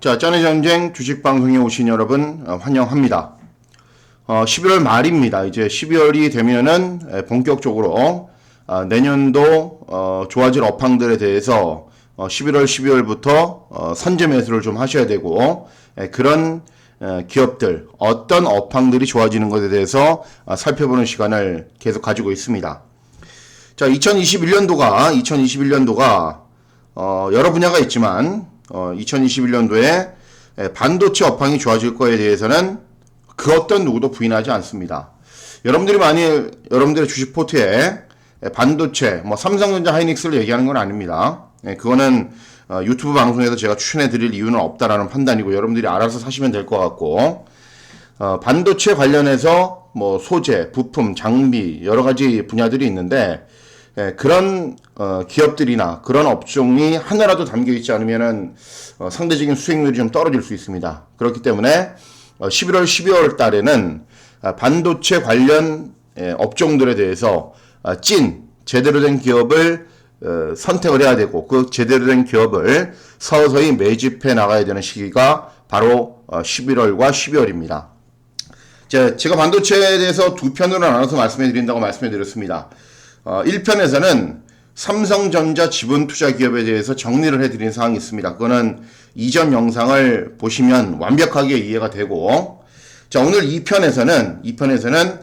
자, 짠의 전쟁 주식방송에 오신 여러분 환영합니다. 11월 말입니다. 이제 12월이 되면은 본격적으로 내년도 좋아질 업황들에 대해서 11월, 12월부터 선제 매수를 좀 하셔야 되고, 그런 기업들, 어떤 업황들이 좋아지는 것에 대해서 살펴보는 시간을 계속 가지고 있습니다. 자, 2021년도가 여러 분야가 있지만 2021년도에 반도체 업황이 좋아질 거에 대해서는 그 어떤 누구도 부인하지 않습니다. 여러분들의 주식 포트에 반도체, 삼성전자, 하이닉스를 얘기하는 건 아닙니다. 그거는 유튜브 방송에서 제가 추천해 드릴 이유는 없다라는 판단이고, 여러분들이 알아서 사시면 될 것 같고, 반도체 관련해서 소재, 부품, 장비 여러 가지 분야들이 있는데, 그런 기업들이나 그런 업종이 하나라도 담겨 있지 않으면은 상대적인 수익률이 좀 떨어질 수 있습니다. 그렇기 때문에 11월, 12월 달에는 반도체 관련 업종들에 대해서 제대로 된 기업을 선택을 해야 되고, 그 제대로 된 기업을 서서히 매집해 나가야 되는 시기가 바로 11월과 12월입니다. 제가 반도체에 대해서 두 편으로 나눠서 말씀해 드린다고 말씀해 드렸습니다. 1편에서는 삼성전자 지분투자기업에 대해서 정리를 해드린 사항이 있습니다. 그거는 이전 영상을 보시면 완벽하게 이해가 되고, 자, 오늘 2편에서는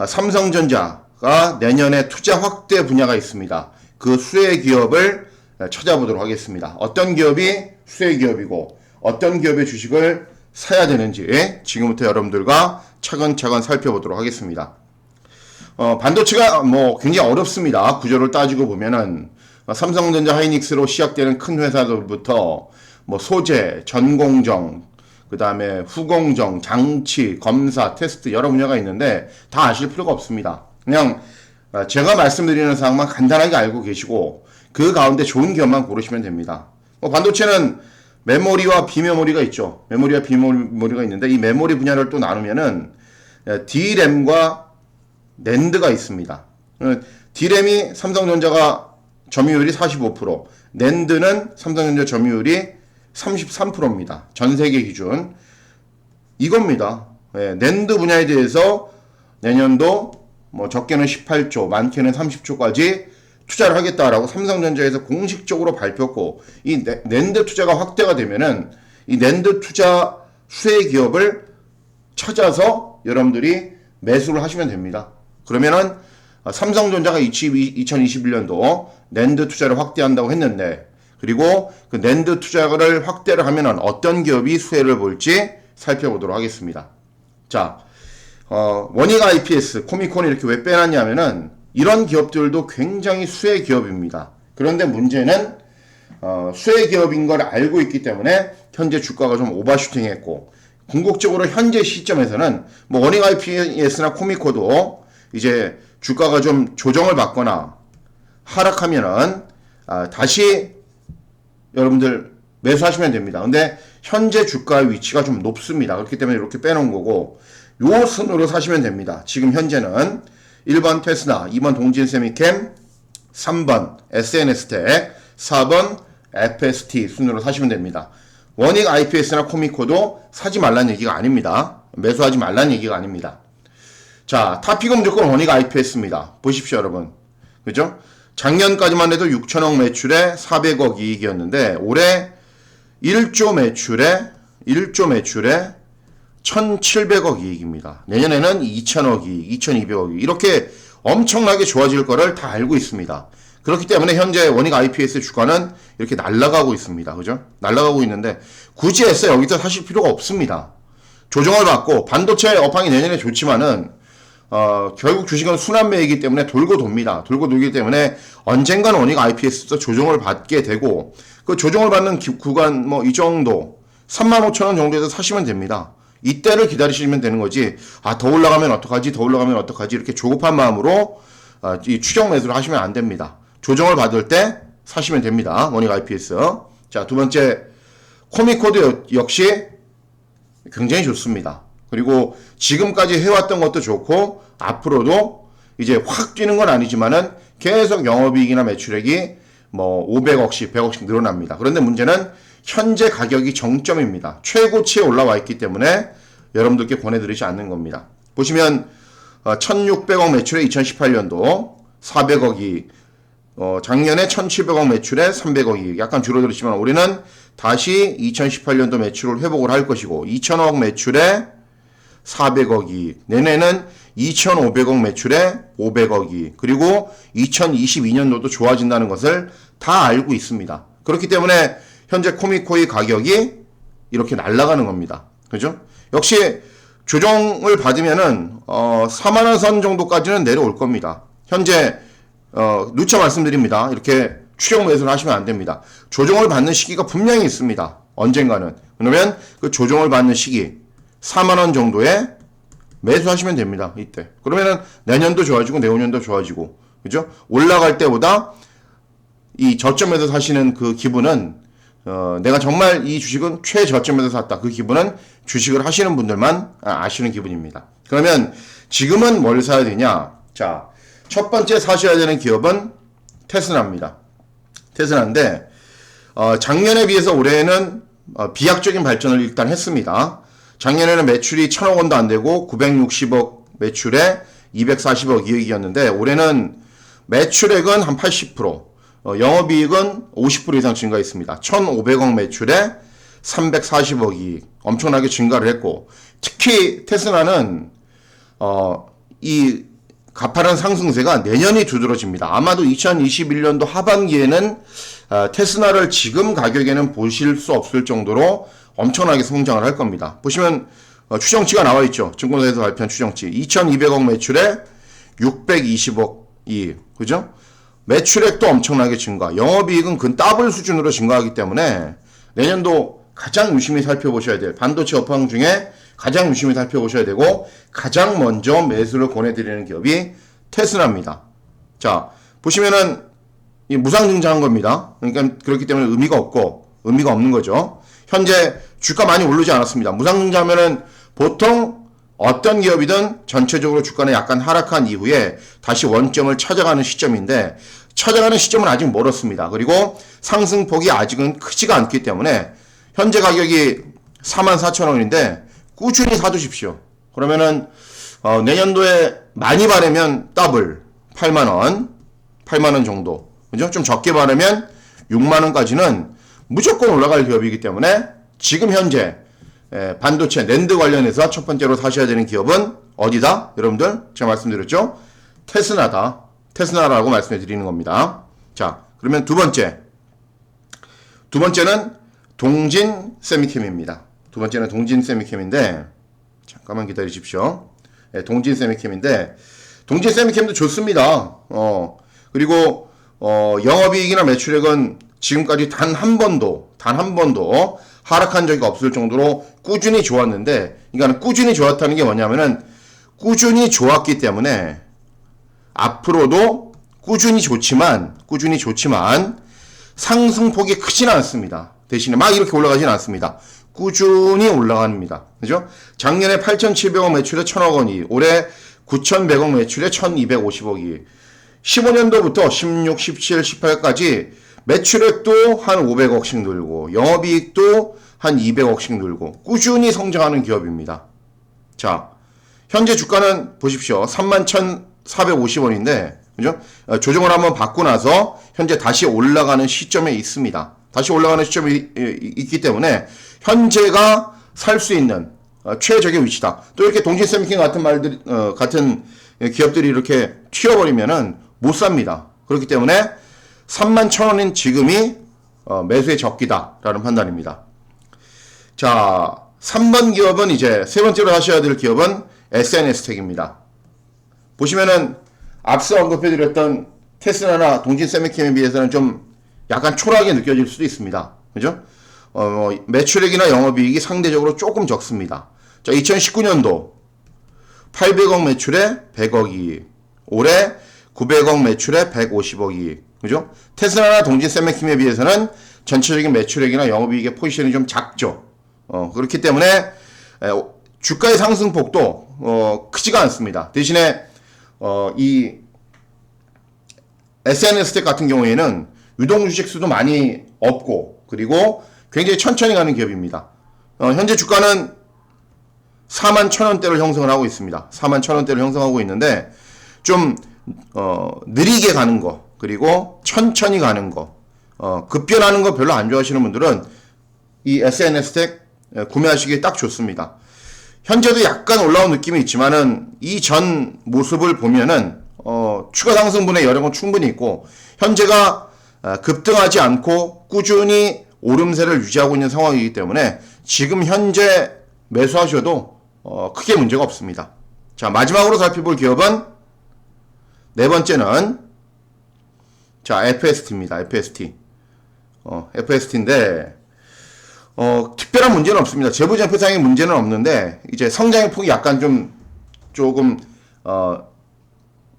삼성전자가 내년에 투자 확대 분야가 있습니다. 그 수혜 기업을 찾아보도록 하겠습니다. 어떤 기업이 수혜 기업이고 어떤 기업의 주식을 사야 되는지 지금부터 여러분들과 차근차근 살펴보도록 하겠습니다. 반도체가 굉장히 어렵습니다. 구조를 따지고 보면은 삼성전자, 하이닉스로 시작되는 큰 회사들부터 소재, 전공정, 그 다음에 후공정, 장치, 검사, 테스트 여러 분야가 있는데 다 아실 필요가 없습니다. 그냥 제가 말씀드리는 사항만 간단하게 알고 계시고 그 가운데 좋은 기업만 고르시면 됩니다. 반도체는 메모리와 비메모리가 있죠. 메모리와 비메모리가 있는데 이 메모리 분야를 또 나누면은 D램과 낸드가 있습니다. D램이 삼성전자가 점유율이 45%, 낸드는 삼성전자 점유율이 33%입니다. 전 세계 기준. 이겁니다. 낸드 분야에 대해서 내년도 적게는 18조, 많게는 30조까지 투자를 하겠다라고 삼성전자에서 공식적으로 발표했고, 이 낸드 투자가 확대가 되면은 이 낸드 투자 수혜 기업을 찾아서 여러분들이 매수를 하시면 됩니다. 그러면은 삼성전자가 2021년도 낸드 투자를 확대한다고 했는데, 그리고 그 낸드 투자를 확대를 하면은 어떤 기업이 수혜를 볼지 살펴보도록 하겠습니다. 자, 원익 IPS, 코미콘을 이렇게 왜 빼놨냐면은 이런 기업들도 굉장히 수혜 기업입니다. 그런데 문제는 수혜 기업인 걸 알고 있기 때문에 현재 주가가 좀 오버슈팅했고, 궁극적으로 현재 시점에서는 원익 IPS나 코미코도 이제 주가가 좀 조정을 받거나 하락하면은 다시 여러분들 매수하시면 됩니다. 근데 현재 주가의 위치가 좀 높습니다. 그렇기 때문에 이렇게 빼놓은 거고, 요 순으로 사시면 됩니다. 지금 현재는 1번 테스나, 2번 동진세미캠, 3번 SNS텍, 4번 FST 순으로 사시면 됩니다. 원익 IPS나 코미코도 사지 말라는 얘기가 아닙니다. 매수하지 말라는 얘기가 아닙니다. 자, 탑픽은 무조건 원익 IPS입니다. 보십시오, 여러분. 그죠? 작년까지만 해도 6천억 매출에 400억 이익이었는데, 올해 1조 매출에 1,700억 이익입니다. 내년에는 2천억 이익, 2,200억 이익. 이렇게 엄청나게 좋아질 거를 다 알고 있습니다. 그렇기 때문에 현재 원익 IPS 주가는 이렇게 날아가고 있습니다. 그죠? 날아가고 있는데, 굳이 해서 여기서 사실 필요가 없습니다. 조정을 받고, 반도체 업황이 내년에 좋지만은, 결국 주식은 순환매이기 때문에 돌고 돕니다. 돌고 돌기 때문에 언젠가는 원익 IPS도 조정을 받게 되고, 그 조정을 받는 구간 이 정도 35,000원 정도에서 사시면 됩니다. 이때를 기다리시면 되는 거지, 더 올라가면 어떡하지 이렇게 조급한 마음으로 이 추격 매수를 하시면 안 됩니다. 조정을 받을 때 사시면 됩니다. 원익 IPS. 자, 두 번째 코미코도 역시 굉장히 좋습니다. 그리고 지금까지 해왔던 것도 좋고, 앞으로도 이제 확 뛰는 건 아니지만은 계속 영업이익이나 매출액이 500억씩, 100억씩 늘어납니다. 그런데 문제는 현재 가격이 정점입니다. 최고치에 올라와 있기 때문에 여러분들께 권해드리지 않는 겁니다. 보시면 1600억 매출에 2018년도 400억이 작년에 1700억 매출에 300억이 약간 줄어들었지만 올해는 다시 2018년도 매출을 회복을 할 것이고 2000억 매출에 400억이 내년에는 2500억 매출에 500억이 그리고 2022년도도 좋아진다는 것을 다 알고 있습니다. 그렇기 때문에 현재 코미코의 가격이 이렇게 날아가는 겁니다. 그죠? 역시 조정을 받으면은 4만원 선 정도까지는 내려올 겁니다. 현재 누차 말씀드립니다. 이렇게 추격 매수를 하시면 안 됩니다. 조정을 받는 시기가 분명히 있습니다. 언젠가는. 그러면 그 조정을 받는 시기 4만원 정도에 매수하시면 됩니다. 이때. 그러면은 내년도 좋아지고 내후년도 좋아지고. 그죠? 올라갈 때보다 이 저점에서 사시는 그 기분은 내가 정말 이 주식은 최저점에서 샀다. 그 기분은 주식을 하시는 분들만 아시는 기분입니다. 그러면 지금은 뭘 사야 되냐? 자, 첫 번째 사셔야 되는 기업은 테슬라입니다. 테슬라인데 작년에 비해서 올해는 비약적인 발전을 일단 했습니다. 작년에는 매출이 1000억 원도 안 되고 960억 매출에 240억 이익이었는데 올해는 매출액은 한 80%, 영업이익은 50% 이상 증가했습니다. 1,500억 매출에 340억 이익 엄청나게 증가를 했고 특히 테슬라는 이 가파른 상승세가 내년이 두드러집니다. 아마도 2021년도 하반기에는 테슬라를 지금 가격에는 보실 수 없을 정도로 엄청나게 성장을 할 겁니다. 보시면 추정치가 나와 있죠. 증권사에서 발표한 추정치. 2,200억 매출에 620억 이익. 그죠? 매출액도 엄청나게 증가. 영업이익은 근 더블 수준으로 증가하기 때문에 내년도 가장 유심히 살펴보셔야 될 반도체 업황 중에 가장 유심히 살펴보셔야 되고 가장 먼저 매수를 권해드리는 기업이 테슬라입니다. 자, 보시면은 이 무상증자한 겁니다. 그러니까 그렇기 때문에 의미가 없는 거죠. 현재 주가 많이 오르지 않았습니다. 무상증자하면은 보통 어떤 기업이든 전체적으로 주가는 약간 하락한 이후에 다시 원점을 찾아가는 시점인데 찾아가는 시점은 아직 멀었습니다. 그리고 상승폭이 아직은 크지가 않기 때문에 현재 가격이 44,000원인데 꾸준히 사두십시오. 그러면은 내년도에 많이 바르면 더블 8만원 정도, 그죠? 좀 적게 바르면 6만원까지는 무조건 올라갈 기업이기 때문에 지금 현재 반도체 낸드 관련해서 첫 번째로 사셔야 되는 기업은 어디다? 여러분들 제가 말씀드렸죠? 테슬라라고 말씀해 드리는 겁니다. 자, 그러면 두 번째는 동진 세미캠입니다. 두 번째는 동진 세미캠인데 잠깐만 기다려 주십시오. 동진 세미캠인데 동진 세미캠도 좋습니다. 그리고 영업이익이나 매출액은 지금까지 단 한 번도 하락한 적이 없을 정도로 꾸준히 좋았는데, 그러니까 꾸준히 좋았다는 게 뭐냐면은 꾸준히 좋았기 때문에 앞으로도 꾸준히 좋지만 상승폭이 크지는 않습니다. 대신에 막 이렇게 올라가지는 않습니다. 꾸준히 올라갑니다. 그죠? 작년에 8,700억 매출에 1,000억 원이, 올해 9,100억 매출에 1,250억이, 15년도부터 16, 17, 18까지 매출액도 한 500억씩 늘고 영업이익도 한 200억씩 늘고 꾸준히 성장하는 기업입니다. 자, 현재 주가는 보십시오. 31,450원인데 그죠? 조정을 한번 받고 나서 현재 다시 올라가는 시점에 있습니다. 다시 올라가는 시점이 있기 때문에 현재가 살 수 있는 최적의 위치다. 또 이렇게 동진세미캠 같은 기업들이 이렇게 튀어버리면은 못 삽니다. 그렇기 때문에 31,000원인 지금이 매수의 적기다라는 판단입니다. 자, 3번 기업은 이제 세 번째로 하셔야 될 기업은 SNS텍입니다. 보시면은 앞서 언급해드렸던 테슬라나 동진세미캠에 비해서는 좀 약간 초라하게 느껴질 수도 있습니다. 그죠? 매출액이나 영업이익이 상대적으로 조금 적습니다. 자, 2019년도 800억 매출에 100억이, 올해 900억 매출에 150억이, 그죠? 테슬라나 동진세미캠에 비해서는 전체적인 매출액이나 영업이익의 포지션이 좀 작죠. 그렇기 때문에 주가의 상승폭도 크지가 않습니다. 대신에 이 SNS텍 같은 경우에는 유동주식 수도 많이 없고, 그리고 굉장히 천천히 가는 기업입니다. 현재 주가는 41,000원대를 형성을 하고 있습니다. 41,000원대를 형성하고 있는데 좀 느리게 가는 거, 그리고 천천히 가는 거, 급변하는 거 별로 안 좋아하시는 분들은 이 SNS텍 구매하시기에 딱 좋습니다. 현재도 약간 올라온 느낌이 있지만은 이 전 모습을 보면은 추가 상승분의 여력은 충분히 있고, 현재가 급등하지 않고 꾸준히 오름세를 유지하고 있는 상황이기 때문에 지금 현재 매수하셔도 크게 문제가 없습니다. 자, 마지막으로 살펴볼 기업은 네 번째는 자, FST입니다. FST. FST인데 특별한 문제는 없습니다. 재무제표상의 문제는 없는데 이제 성장의 폭이 약간 조금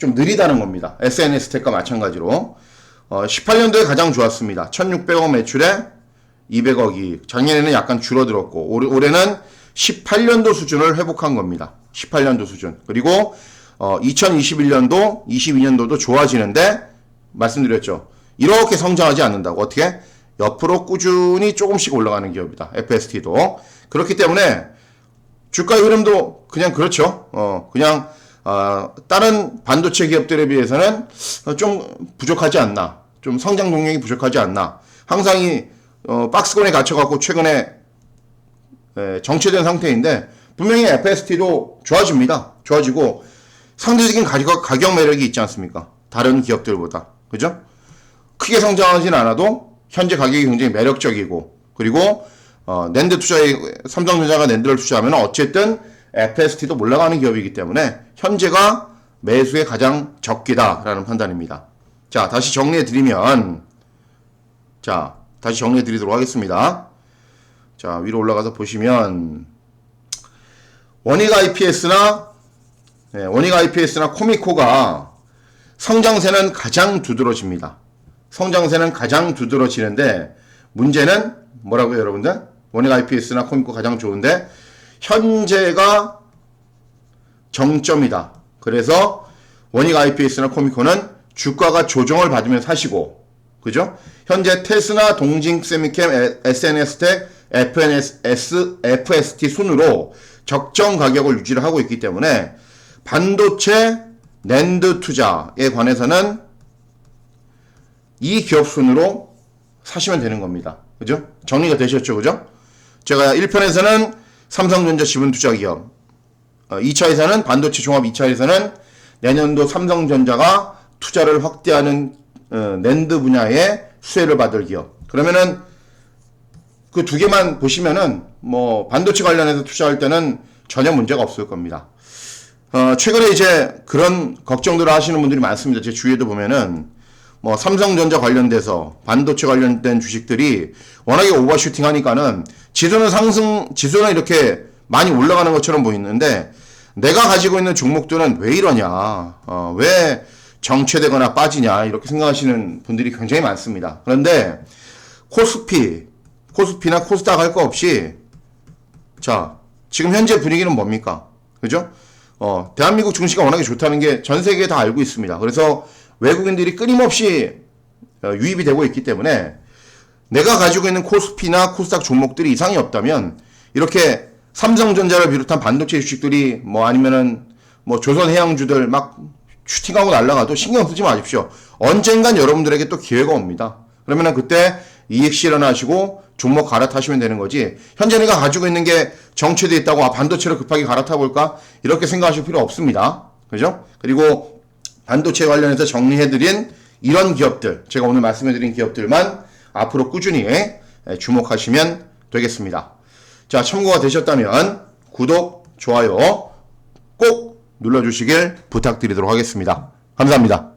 느리다는 겁니다. SNS텍과 마찬가지로 18년도에 가장 좋았습니다. 1,600억 매출에 200억 이익. 작년에는 약간 줄어들었고 올해는 18년도 수준을 회복한 겁니다. 18년도 수준. 그리고 2021년도, 22년도도 좋아지는데 말씀드렸죠. 이렇게 성장하지 않는다고. 어떻게? 옆으로 꾸준히 조금씩 올라가는 기업이다. FST도. 그렇기 때문에 주가의 흐름도 그냥 그렇죠. 그냥 다른 반도체 기업들에 비해서는 좀 부족하지 않나. 좀 성장 동력이 부족하지 않나. 항상 이 박스권에 갇혀갖고 최근에 정체된 상태인데 분명히 FST도 좋아집니다. 좋아지고 상대적인 가격 매력이 있지 않습니까? 다른 기업들보다. 그죠? 크게 성장하진 않아도 현재 가격이 굉장히 매력적이고, 그리고 낸드 투자에 삼성전자가 낸드를 투자하면 어쨌든 FST도 올라가는 기업이기 때문에 현재가 매수의 가장 적기다라는 판단입니다. 자, 다시 정리해 드리도록 하겠습니다. 자, 위로 올라가서 보시면 원익 IPS나 코미코가 성장세는 가장 두드러집니다. 성장세는 가장 두드러지는데 문제는 뭐라고요, 여러분들? 원익 IPS나 코미코 가장 좋은데 현재가 정점이다. 그래서 원익 IPS나 코미코는 주가가 조정을 받으면 사시고, 그죠? 현재 테스나, 동진 세미캠, SNS텍, FST 순으로 적정 가격을 유지를 하고 있기 때문에 반도체 낸드 투자에 관해서는 이 기업 순으로 사시면 되는 겁니다. 그죠? 정리가 되셨죠? 그죠? 제가 1편에서는 삼성전자 지분 투자 기업, 2차에서는 반도체 종합 2차에서는 내년도 삼성전자가 투자를 확대하는 낸드 분야의 수혜를 받을 기업. 그러면은 그 두 개만 보시면은 뭐 반도체 관련해서 투자할 때는 전혀 문제가 없을 겁니다. 최근에 이제 그런 걱정들을 하시는 분들이 많습니다. 제 주위에도 보면은 뭐 삼성전자 관련돼서 반도체 관련된 주식들이 워낙에 오버슈팅 하니까는 지수는 이렇게 많이 올라가는 것처럼 보이는데 내가 가지고 있는 종목들은 왜 이러냐, 왜 정체되거나 빠지냐, 이렇게 생각하시는 분들이 굉장히 많습니다. 그런데 코스피나 코스닥 할 거 없이, 자, 지금 현재 분위기는 뭡니까? 그죠? 대한민국 증시가 워낙에 좋다는 게 전 세계에 다 알고 있습니다. 그래서 외국인들이 끊임없이 유입이 되고 있기 때문에 내가 가지고 있는 코스피나 코스닥 종목들이 이상이 없다면 이렇게 삼성전자를 비롯한 반도체 주식들이 아니면은 조선해양주들 막 슈팅하고 날아가도 신경 쓰지 마십시오. 언젠간 여러분들에게 또 기회가 옵니다. 그러면은 그때 이익 실현하시고 종목 갈아타시면 되는 거지, 현재 내가 가지고 있는 게 정체돼 있다고 반도체를 급하게 갈아타볼까? 이렇게 생각하실 필요 없습니다. 그죠? 그리고 반도체 관련해서 정리해드린 이런 기업들, 제가 오늘 말씀해드린 기업들만 앞으로 꾸준히 주목하시면 되겠습니다. 자, 참고가 되셨다면 구독, 좋아요 꼭 눌러주시길 부탁드리도록 하겠습니다. 감사합니다.